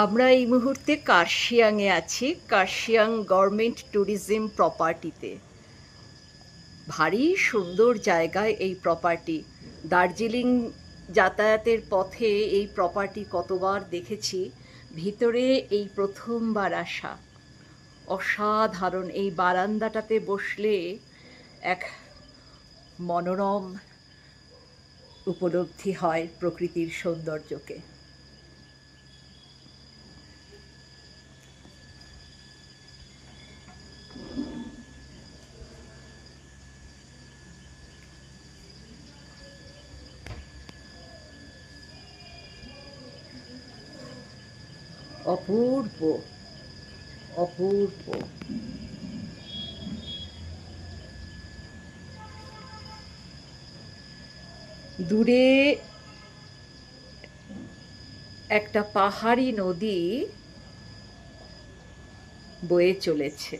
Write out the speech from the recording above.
আমরা এই মুহূর্তে কার্শিয়াংয়ে আছি, কার্শিয়াং গভর্নমেন্ট ট্যুরিজম প্রপার্টিতে। ভারী সুন্দর জায়গায় এই প্রপার্টি। দার্জিলিং যাতায়াতের পথে এই প্রপার্টি কতবার দেখেছি, ভিতরে এই প্রথমবার আসা। অসাধারণ, এই বারান্দাটাতে বসলে এক মনোরম উপলব্ধি হয় প্রকৃতির সৌন্দর্যকে। অপূর্ব, অপূর্ব। দূরে একটা পাহাড়ি নদী বয়ে চলেছে।